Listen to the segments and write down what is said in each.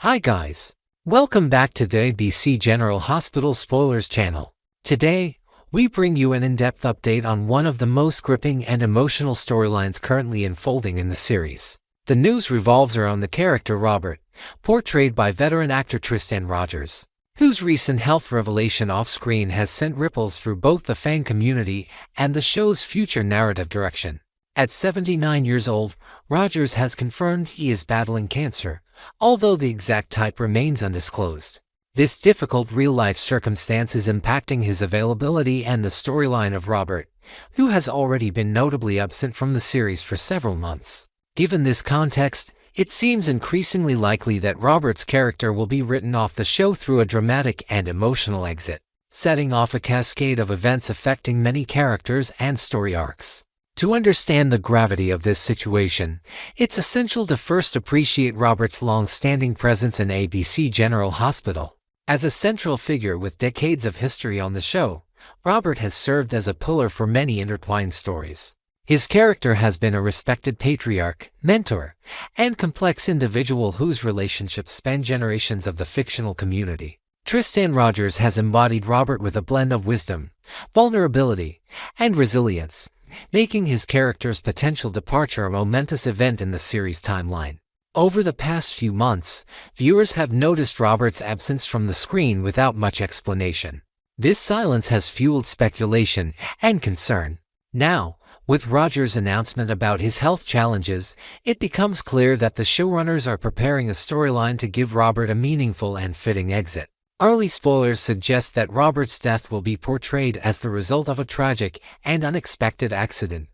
Hi guys! Welcome back to the ABC General Hospital Spoilers channel. Today, we bring you an in-depth update on one of the most gripping and emotional storylines currently unfolding in the series. The news revolves around the character Robert, portrayed by veteran actor Tristan Rogers, whose recent health revelation off-screen has sent ripples through both the fan community and the show's future narrative direction. At 79 years old, Rogers has confirmed he is battling cancer, although the exact type remains undisclosed. This difficult real-life circumstance is impacting his availability and the storyline of Robert, who has already been notably absent from the series for several months. Given this context, it seems increasingly likely that Robert's character will be written off the show through a dramatic and emotional exit, setting off a cascade of events affecting many characters and story arcs. To understand the gravity of this situation, it's essential to first appreciate Robert's long-standing presence in ABC General Hospital. As a central figure with decades of history on the show, Robert has served as a pillar for many intertwined stories. His character has been a respected patriarch, mentor, and complex individual whose relationships span generations of the fictional community. Tristan Rogers has embodied Robert with a blend of wisdom, vulnerability, and resilience, making his character's potential departure a momentous event in the series' timeline. Over the past few months, viewers have noticed Robert's absence from the screen without much explanation. This silence has fueled speculation and concern. Now, with Rogers' announcement about his health challenges, it becomes clear that the showrunners are preparing a storyline to give Robert a meaningful and fitting exit. Early spoilers suggest that Robert's death will be portrayed as the result of a tragic and unexpected accident,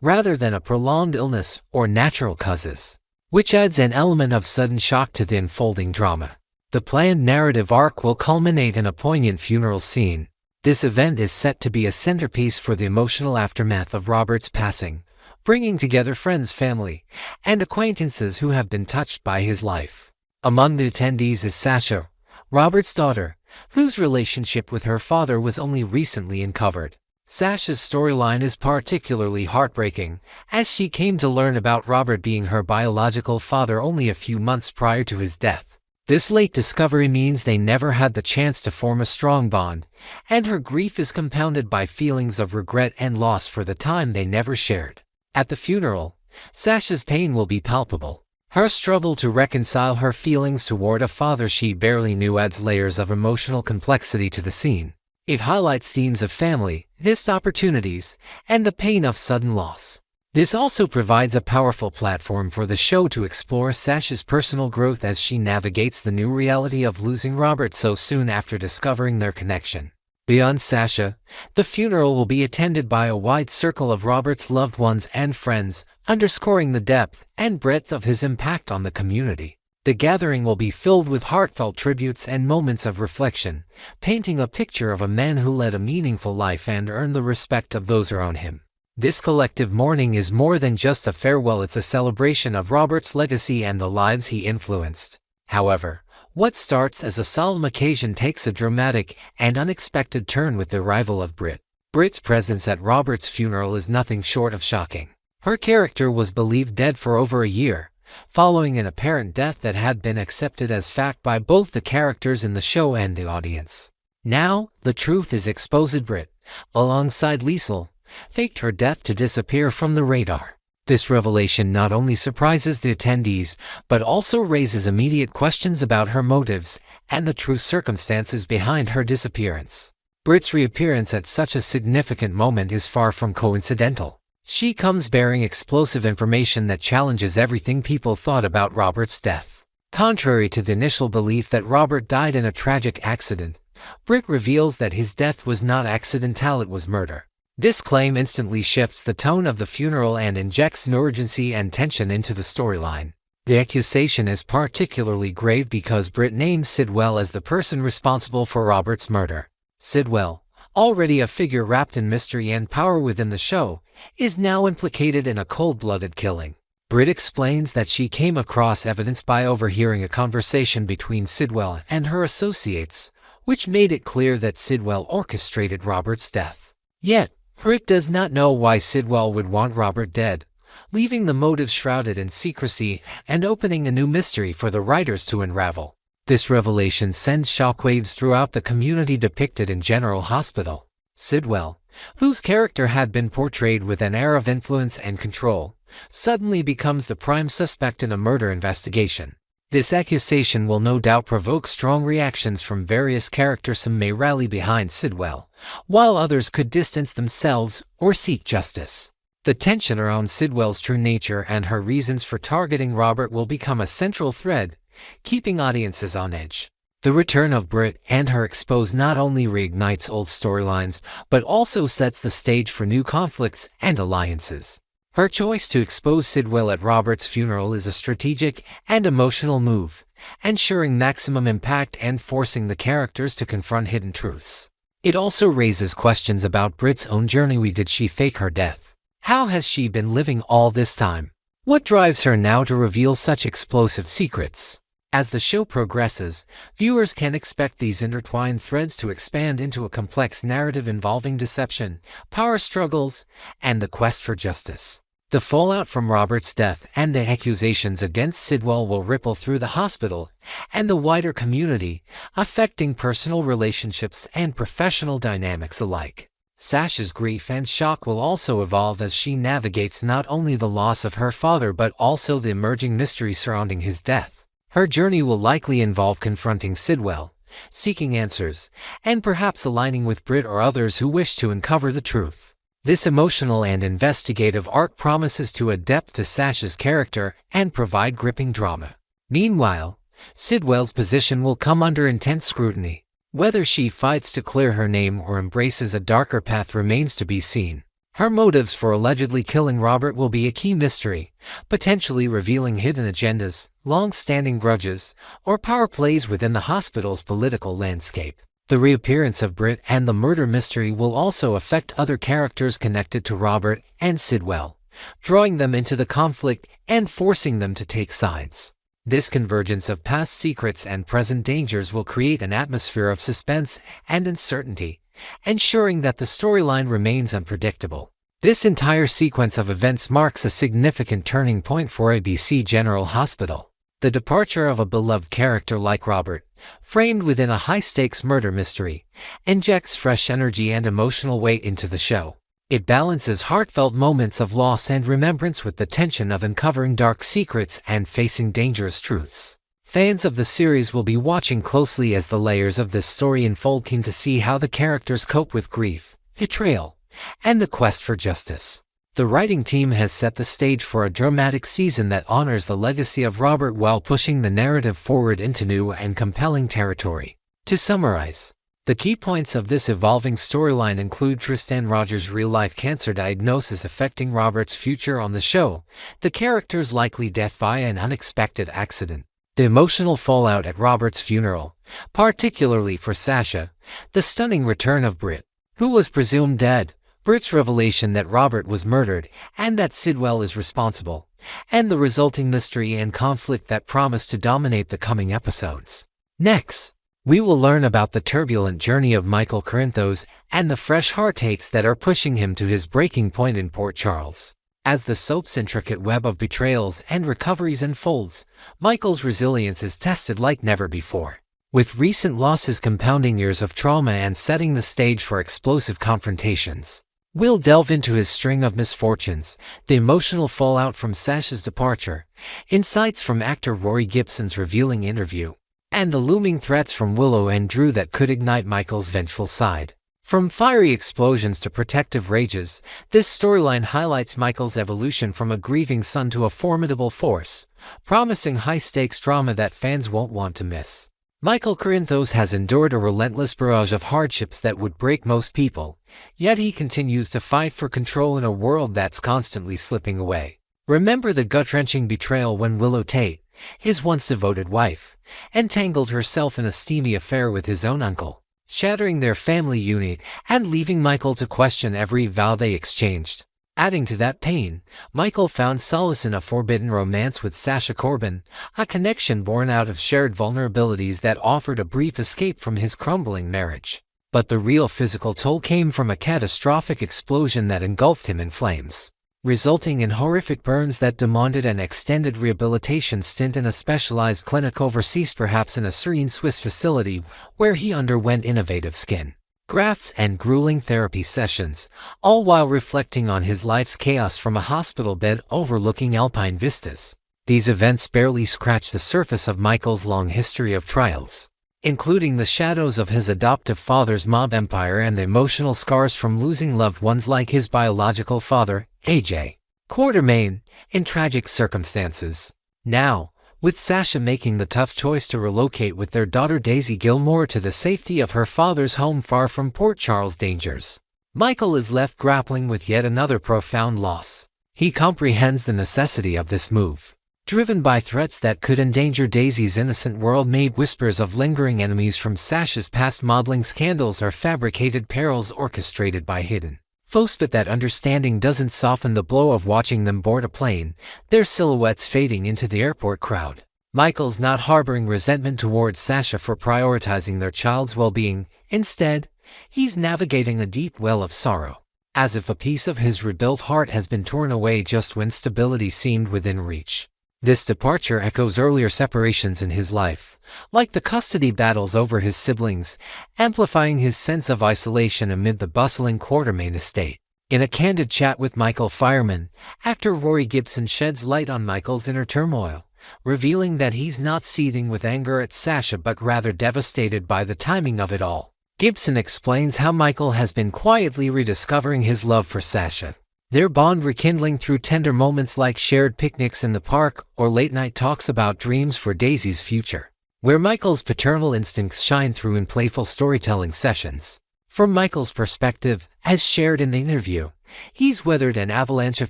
rather than a prolonged illness or natural causes, which adds an element of sudden shock to the unfolding drama. The planned narrative arc will culminate in a poignant funeral scene. This event is set to be a centerpiece for the emotional aftermath of Robert's passing, bringing together friends, family, and acquaintances who have been touched by his life. Among the attendees is Sasha, Robert's daughter, whose relationship with her father was only recently uncovered. Sasha's storyline is particularly heartbreaking, as she came to learn about Robert being her biological father only a few months prior to his death. This late discovery means they never had the chance to form a strong bond, and her grief is compounded by feelings of regret and loss for the time they never shared. At the funeral, Sasha's pain will be palpable. Her struggle to reconcile her feelings toward a father she barely knew adds layers of emotional complexity to the scene. It highlights themes of family, missed opportunities, and the pain of sudden loss. This also provides a powerful platform for the show to explore Sasha's personal growth as she navigates the new reality of losing Robert so soon after discovering their connection. Beyond Sasha, the funeral will be attended by a wide circle of Robert's loved ones and friends, underscoring the depth and breadth of his impact on the community. The gathering will be filled with heartfelt tributes and moments of reflection, painting a picture of a man who led a meaningful life and earned the respect of those around him. This collective mourning is more than just a farewell, it's a celebration of Robert's legacy and the lives he influenced. However, what starts as a solemn occasion takes a dramatic and unexpected turn with the arrival of Britt. Britt's presence at Robert's funeral is nothing short of shocking. Her character was believed dead for over a year, following an apparent death that had been accepted as fact by both the characters in the show and the audience. Now, the truth is exposed. Britt, alongside Liesel, faked her death to disappear from the radar. This revelation not only surprises the attendees, but also raises immediate questions about her motives and the true circumstances behind her disappearance. Britt's reappearance at such a significant moment is far from coincidental. She comes bearing explosive information that challenges everything people thought about Robert's death. Contrary to the initial belief that Robert died in a tragic accident, Britt reveals that his death was not accidental, it was murder. This claim instantly shifts the tone of the funeral and injects new urgency and tension into the storyline. The accusation is particularly grave because Britt names Sidwell as the person responsible for Robert's murder. Sidwell, already a figure wrapped in mystery and power within the show, is now implicated in a cold-blooded killing. Britt explains that she came across evidence by overhearing a conversation between Sidwell and her associates, which made it clear that Sidwell orchestrated Robert's death. Yet, Britt does not know why Sidwell would want Robert dead, leaving the motive shrouded in secrecy and opening a new mystery for the writers to unravel. This revelation sends shockwaves throughout the community depicted in General Hospital. Sidwell, whose character had been portrayed with an air of influence and control, suddenly becomes the prime suspect in a murder investigation. This accusation will no doubt provoke strong reactions from various characters. Some may rally behind Sidwell, while others could distance themselves or seek justice. The tension around Sidwell's true nature and her reasons for targeting Robert will become a central thread, keeping audiences on edge. The return of Britt and her expose not only reignites old storylines, but also sets the stage for new conflicts and alliances. Her choice to expose Sidwell at Robert's funeral is a strategic and emotional move, ensuring maximum impact and forcing the characters to confront hidden truths. It also raises questions about Britt's own journey. Did she fake her death? How has she been living all this time? What drives her now to reveal such explosive secrets? As the show progresses, viewers can expect these intertwined threads to expand into a complex narrative involving deception, power struggles, and the quest for justice. The fallout from Robert's death and the accusations against Sidwell will ripple through the hospital and the wider community, affecting personal relationships and professional dynamics alike. Sasha's grief and shock will also evolve as she navigates not only the loss of her father but also the emerging mystery surrounding his death. Her journey will likely involve confronting Sidwell, seeking answers, and perhaps aligning with Britt or others who wish to uncover the truth. This emotional and investigative arc promises to add depth to Sasha's character and provide gripping drama. Meanwhile, Sidwell's position will come under intense scrutiny. Whether she fights to clear her name or embraces a darker path remains to be seen. Her motives for allegedly killing Robert will be a key mystery, potentially revealing hidden agendas, long-standing grudges, or power plays within the hospital's political landscape. The reappearance of Britt and the murder mystery will also affect other characters connected to Robert and Sidwell, drawing them into the conflict and forcing them to take sides. This convergence of past secrets and present dangers will create an atmosphere of suspense and uncertainty, ensuring that the storyline remains unpredictable. This entire sequence of events marks a significant turning point for ABC General Hospital. The departure of a beloved character like Robert, framed within a high-stakes murder mystery, injects fresh energy and emotional weight into the show. It balances heartfelt moments of loss and remembrance with the tension of uncovering dark secrets and facing dangerous truths. Fans of the series will be watching closely as the layers of this story unfold, keen to see how the characters cope with grief, betrayal, and the quest for justice. The writing team has set the stage for a dramatic season that honors the legacy of Robert while pushing the narrative forward into new and compelling territory. To summarize, the key points of this evolving storyline include Tristan Rogers' real-life cancer diagnosis affecting Robert's future on the show, the character's likely death via an unexpected accident, the emotional fallout at Robert's funeral, particularly for Sasha, the stunning return of Britt, who was presumed dead, Britt's revelation that Robert was murdered and that Sidwell is responsible, and the resulting mystery and conflict that promise to dominate the coming episodes. Next, we will learn about the turbulent journey of Michael Corinthos and the fresh heartaches that are pushing him to his breaking point in Port Charles. As the soap's intricate web of betrayals and recoveries unfolds, Michael's resilience is tested like never before. With recent losses compounding years of trauma and setting the stage for explosive confrontations, we'll delve into his string of misfortunes, the emotional fallout from Sasha's departure, insights from actor Rory Gibson's revealing interview, and the looming threats from Willow and Drew that could ignite Michael's vengeful side. From fiery explosions to protective rages, this storyline highlights Michael's evolution from a grieving son to a formidable force, promising high-stakes drama that fans won't want to miss. Michael Corinthos has endured a relentless barrage of hardships that would break most people, yet he continues to fight for control in a world that's constantly slipping away. Remember the gut-wrenching betrayal when Willow Tate, his once devoted wife, entangled herself in a steamy affair with his own uncle, shattering their family unit and leaving Michael to question every vow they exchanged. Adding to that pain, Michael found solace in a forbidden romance with Sasha Corbin, a connection born out of shared vulnerabilities that offered a brief escape from his crumbling marriage. But the real physical toll came from a catastrophic explosion that engulfed him in flames. resulting in horrific burns that demanded an extended rehabilitation stint in a specialized clinic overseas, perhaps in a serene Swiss facility where he underwent innovative skin grafts and grueling therapy sessions, all while reflecting on his life's chaos from a hospital bed overlooking alpine vistas. These events barely scratch the surface of Michael's long history of trials, including the shadows of his adoptive father's mob empire and the emotional scars from losing loved ones like his biological father, A.J. Quartermain, in tragic circumstances. Now, with Sasha making the tough choice to relocate with their daughter Daisy Gilmore to the safety of her father's home far from Port Charles dangers, Michael is left grappling with yet another profound loss. He comprehends the necessity of this move, driven by threats that could endanger Daisy's innocent world-made whispers of lingering enemies from Sasha's past modeling scandals or fabricated perils orchestrated by hidden foes. But that understanding doesn't soften the blow of watching them board a plane, their silhouettes fading into the airport crowd. Michael's not harboring resentment towards Sasha for prioritizing their child's well-being. Instead, he's navigating a deep well of sorrow, as if a piece of his rebuilt heart has been torn away just when stability seemed within reach. This departure echoes earlier separations in his life, like the custody battles over his siblings, amplifying his sense of isolation amid the bustling Quartermain estate. In a candid chat with Michael Fireman, actor Rory Gibson sheds light on Michael's inner turmoil, revealing that he's not seething with anger at Sasha but rather devastated by the timing of it all. Gibson explains how Michael has been quietly rediscovering his love for Sasha, their bond rekindling through tender moments like shared picnics in the park or late-night talks about dreams for Daisy's future, where Michael's paternal instincts shine through in playful storytelling sessions. From Michael's perspective, as shared in the interview, he's weathered an avalanche of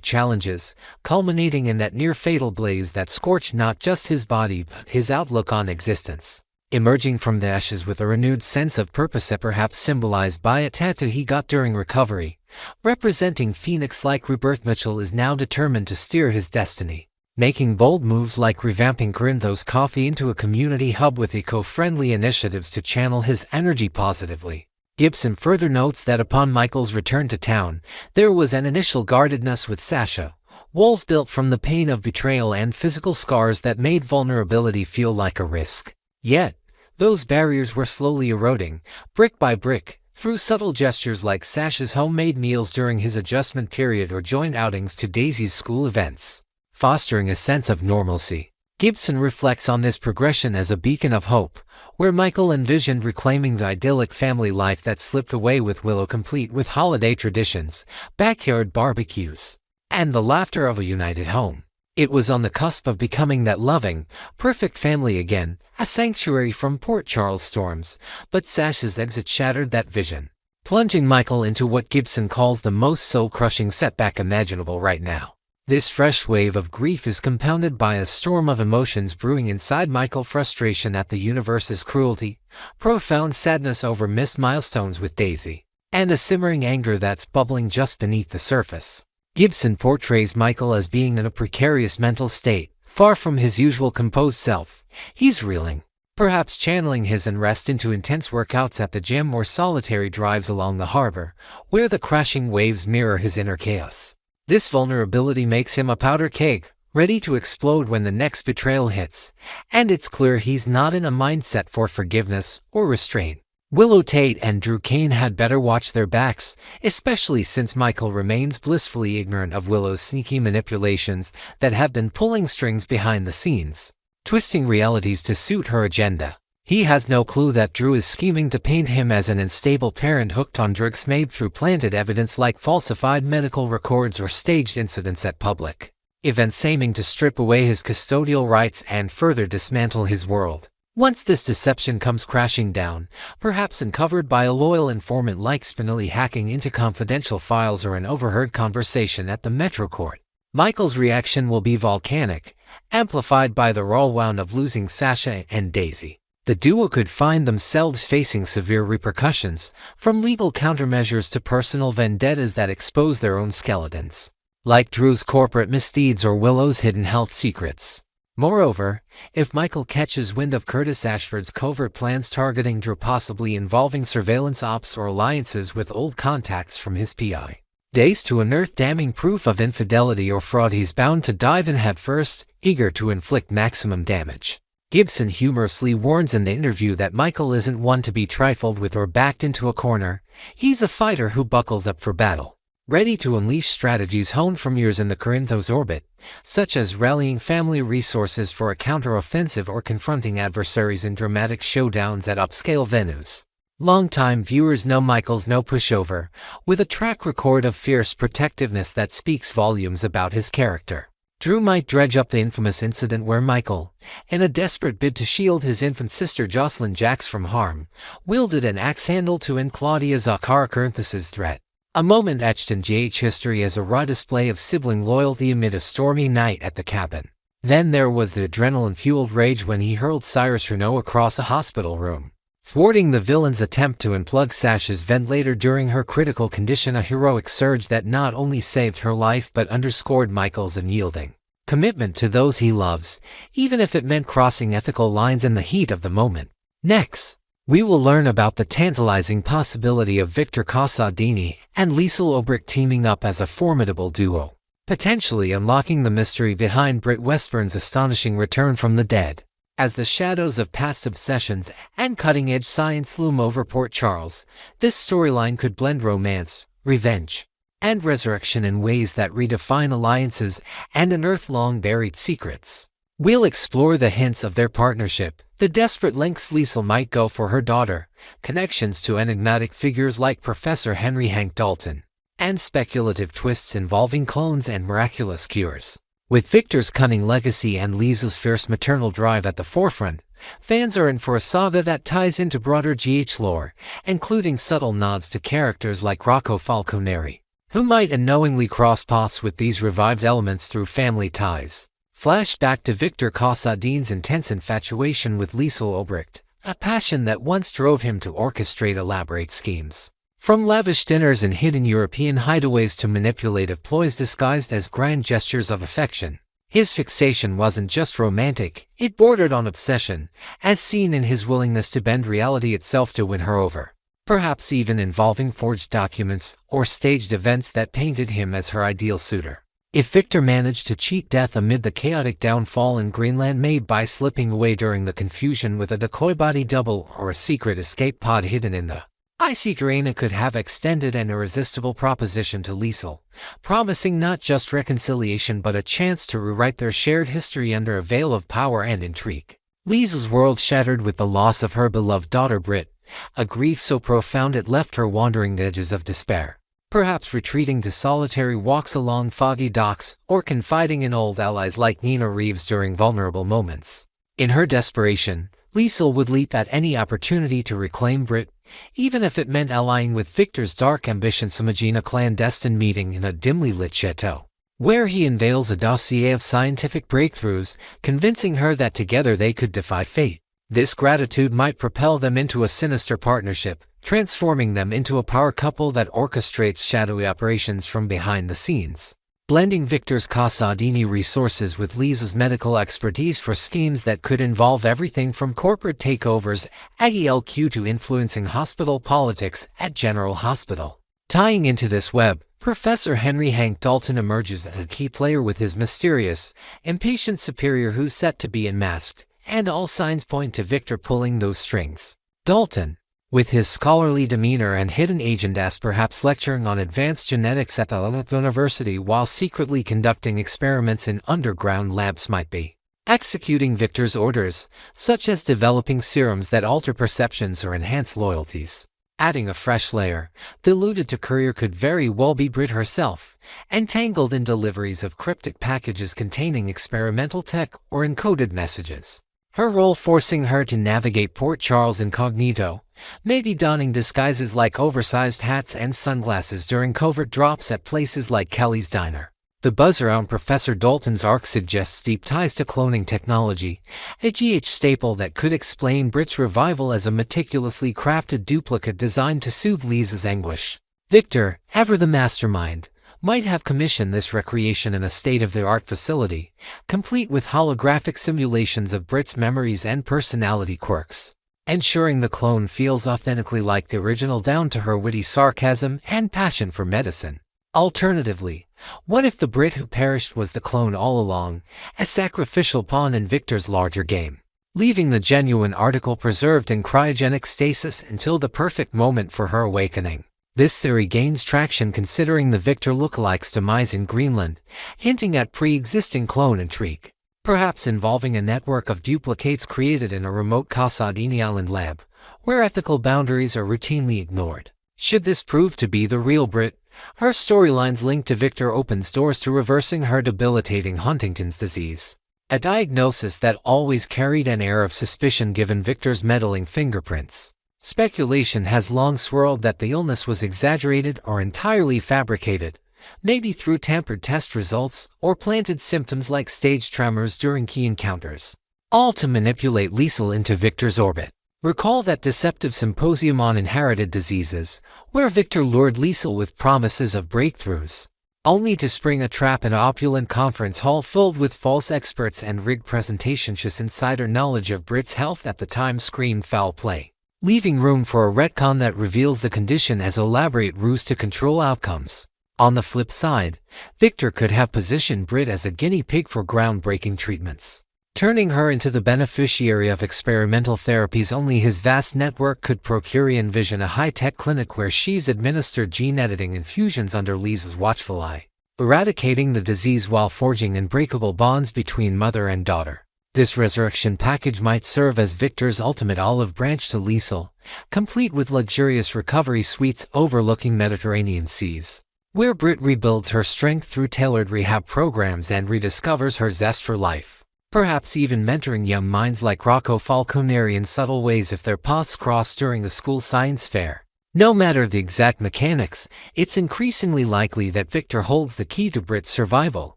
challenges, culminating in that near-fatal blaze that scorched not just his body but his outlook on existence. Emerging from the ashes with a renewed sense of purpose that perhaps symbolized by a tattoo he got during recovery, representing Phoenix-like rebirth, Mitchell is now determined to steer his destiny, making bold moves like revamping Corinthos Coffee into a community hub with eco-friendly initiatives to channel his energy positively. Gibson further notes that upon Michael's return to town, there was an initial guardedness with Sasha, walls built from the pain of betrayal and physical scars that made vulnerability feel like a risk. Yet, those barriers were slowly eroding, brick by brick, through subtle gestures like Sasha's homemade meals during his adjustment period or joint outings to Daisy's school events, fostering a sense of normalcy. Gibson reflects on this progression as a beacon of hope, where Michael envisioned reclaiming the idyllic family life that slipped away with Willow, complete with holiday traditions, backyard barbecues, and the laughter of a united home. It was on the cusp of becoming that loving, perfect family again, a sanctuary from Port Charles storms, but Sasha's exit shattered that vision, plunging Michael into what Gibson calls the most soul-crushing setback imaginable right now. This fresh wave of grief is compounded by a storm of emotions brewing inside Michael: frustration at the universe's cruelty, profound sadness over missed milestones with Daisy, and a simmering anger that's bubbling just beneath the surface. Gibson portrays Michael as being in a precarious mental state, far from his usual composed self. He's reeling, perhaps channeling his unrest into intense workouts at the gym or solitary drives along the harbor, where the crashing waves mirror his inner chaos. This vulnerability makes him a powder keg, ready to explode when the next betrayal hits, and it's clear he's not in a mindset for forgiveness or restraint. Willow Tate and Drew Kane had better watch their backs, especially since Michael remains blissfully ignorant of Willow's sneaky manipulations that have been pulling strings behind the scenes, twisting realities to suit her agenda. He has no clue that Drew is scheming to paint him as an unstable parent hooked on drugs made through planted evidence like falsified medical records or staged incidents at public events, aiming to strip away his custodial rights and further dismantle his world. Once this deception comes crashing down, perhaps uncovered by a loyal informant like Spinelli hacking into confidential files or an overheard conversation at the Metro Court, Michael's reaction will be volcanic, amplified by the whirlwind of losing Sasha and Daisy. The duo could find themselves facing severe repercussions, from legal countermeasures to personal vendettas that expose their own skeletons, like Drew's corporate misdeeds or Willow's hidden health secrets. Moreover, if Michael catches wind of Curtis Ashford's covert plans targeting Drew, possibly involving surveillance ops or alliances with old contacts from his PI, Days to unearth damning proof of infidelity or fraud, he's bound to dive in headfirst, eager to inflict maximum damage. Gibson humorously warns in the interview that Michael isn't one to be trifled with or backed into a corner. He's a fighter who buckles up for battle, ready to unleash strategies honed from years in the Corinthos orbit, such as rallying family resources for a counter-offensive or confronting adversaries in dramatic showdowns at upscale venues. Longtime viewers know Michael's no pushover, with a track record of fierce protectiveness that speaks volumes about his character. Drew might dredge up the infamous incident where Michael, in a desperate bid to shield his infant sister Jocelyn Jax from harm, wielded an axe handle to end Claudia Zakara Corinthos's threat. A moment etched in GH history as a raw display of sibling loyalty amid a stormy night at the cabin. Then there was the adrenaline-fueled rage when he hurled Cyrus Renault across a hospital room, thwarting the villain's attempt to unplug Sasha's ventilator during her critical condition, a heroic surge that not only saved her life but underscored Michael's unyielding commitment to those he loves, even if it meant crossing ethical lines in the heat of the moment. Next, we will learn about the tantalizing possibility of Victor Casadini and Liesl Obrick teaming up as a formidable duo, potentially unlocking the mystery behind Britt Westburn's astonishing return from the dead. As the shadows of past obsessions and cutting-edge science loom over Port Charles, this storyline could blend romance, revenge, and resurrection in ways that redefine alliances and unearth long-buried secrets. We'll explore the hints of their partnership, the desperate lengths Liesl might go for her daughter, connections to enigmatic figures like Professor Henry Hank Dalton, and speculative twists involving clones and miraculous cures. With Victor's cunning legacy and Liesl's fierce maternal drive at the forefront, fans are in for a saga that ties into broader GH lore, including subtle nods to characters like Rocco Falconeri, who might unknowingly cross paths with these revived elements through family ties. Flash back to Victor Casadini's intense infatuation with Liesl Obricht, a passion that once drove him to orchestrate elaborate schemes. From lavish dinners in hidden European hideaways to manipulative ploys disguised as grand gestures of affection, his fixation wasn't just romantic, it bordered on obsession, as seen in his willingness to bend reality itself to win her over, perhaps even involving forged documents or staged events that painted him as her ideal suitor. If Victor managed to cheat death amid the chaotic downfall in Greenland made by slipping away during the confusion with a decoy body double or a secret escape pod hidden in the icy terrain, it could have extended an irresistible proposition to Liesl, promising not just reconciliation but a chance to rewrite their shared history under a veil of power and intrigue. Liesl's world shattered with the loss of her beloved daughter Britt, a grief so profound it left her wandering the edges of despair, perhaps retreating to solitary walks along foggy docks or confiding in old allies like Nina Reeves during vulnerable moments. In her desperation, Liesl would leap at any opportunity to reclaim Britt, even if it meant allying with Victor's dark ambitions. Imagine a clandestine meeting in a dimly lit chateau, where he unveils a dossier of scientific breakthroughs, convincing her that together they could defy fate. This gratitude might propel them into a sinister partnership, transforming them into a power couple that orchestrates shadowy operations from behind the scenes. Blending Victor's Casadini resources with Liesl's medical expertise for schemes that could involve everything from corporate takeovers at ELQ to influencing hospital politics at General Hospital. Tying into this web, Professor Henry Hank Dalton emerges as a key player with his mysterious, impatient superior who's set to be unmasked, and all signs point to Victor pulling those strings. Dalton, with his scholarly demeanor and hidden agenda, perhaps lecturing on advanced genetics at the university while secretly conducting experiments in underground labs, might be executing Victor's orders, such as developing serums that alter perceptions or enhance loyalties. Adding a fresh layer, the alluded-to courier could very well be Britt herself, entangled in deliveries of cryptic packages containing experimental tech or encoded messages. Her role forcing her to navigate Port Charles incognito, maybe donning disguises like oversized hats and sunglasses during covert drops at places like Kelly's Diner. The buzz around Professor Dalton's arc suggests deep ties to cloning technology, a GH staple that could explain Britt's revival as a meticulously crafted duplicate designed to soothe Liesl's anguish. Victor, ever the mastermind, might have commissioned this recreation in a state-of-the-art facility, complete with holographic simulations of Britt's memories and personality quirks, ensuring the clone feels authentically like the original down to her witty sarcasm and passion for medicine. Alternatively, what if the Brit who perished was the clone all along, a sacrificial pawn in Victor's larger game, leaving the genuine article preserved in cryogenic stasis until the perfect moment for her awakening? This theory gains traction considering the Victor lookalike's demise in Greenland, hinting at pre-existing clone intrigue, perhaps involving a network of duplicates created in a remote Casadini Island lab, where ethical boundaries are routinely ignored. Should this prove to be the real Britt, her storyline's link to Victor opens doors to reversing her debilitating Huntington's disease, a diagnosis that always carried an air of suspicion given Victor's meddling fingerprints. Speculation has long swirled that the illness was exaggerated or entirely fabricated, maybe through tampered test results or planted symptoms like stage tremors during key encounters, all to manipulate Liesel into Victor's orbit. Recall that deceptive symposium on inherited diseases, where Victor lured Liesel with promises of breakthroughs, only to spring a trap in an opulent conference hall filled with false experts and rigged presentations. Just insider knowledge of Britt's health at the time screamed foul play, leaving room for a retcon that reveals the condition as an elaborate ruse to control outcomes. On the flip side, Victor could have positioned Britt as a guinea pig for groundbreaking treatments, turning her into the beneficiary of experimental therapies only his vast network could procure. Envision a high-tech clinic where she's administered gene-editing infusions under Liesel's watchful eye, eradicating the disease while forging unbreakable bonds between mother and daughter. This resurrection package might serve as Victor's ultimate olive branch to Liesel, complete with luxurious recovery suites overlooking Mediterranean seas, where Britt rebuilds her strength through tailored rehab programs and rediscovers her zest for life, perhaps even mentoring young minds like Rocco Falconeri in subtle ways if their paths cross during the school science fair. No matter the exact mechanics, it's increasingly likely that Victor holds the key to Britt's survival,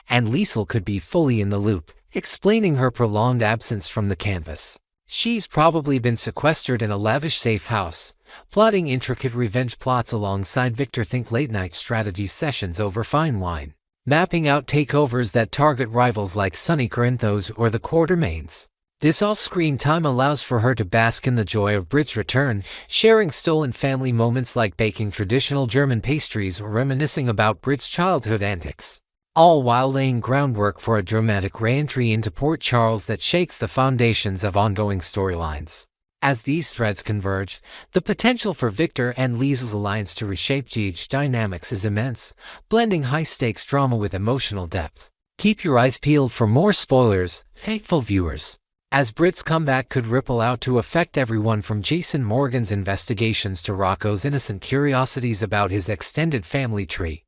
and Liesel could be fully in the loop, explaining her prolonged absence from the canvas. She's probably been sequestered in a lavish safe house, plotting intricate revenge plots alongside Victor. Think late-night strategy sessions over fine wine, mapping out takeovers that target rivals like Sonny Corinthos or the Quartermaines. This off-screen time allows for her to bask in the joy of Britt's return, sharing stolen family moments like baking traditional German pastries or reminiscing about Britt's childhood antics, all while laying groundwork for a dramatic re-entry into Port Charles that shakes the foundations of ongoing storylines. As these threads converge, the potential for Victor and Liesel's alliance to reshape GH dynamics is immense, blending high-stakes drama with emotional depth. Keep your eyes peeled for more spoilers, faithful viewers, as Britt's comeback could ripple out to affect everyone from Jason Morgan's investigations to Rocco's innocent curiosities about his extended family tree.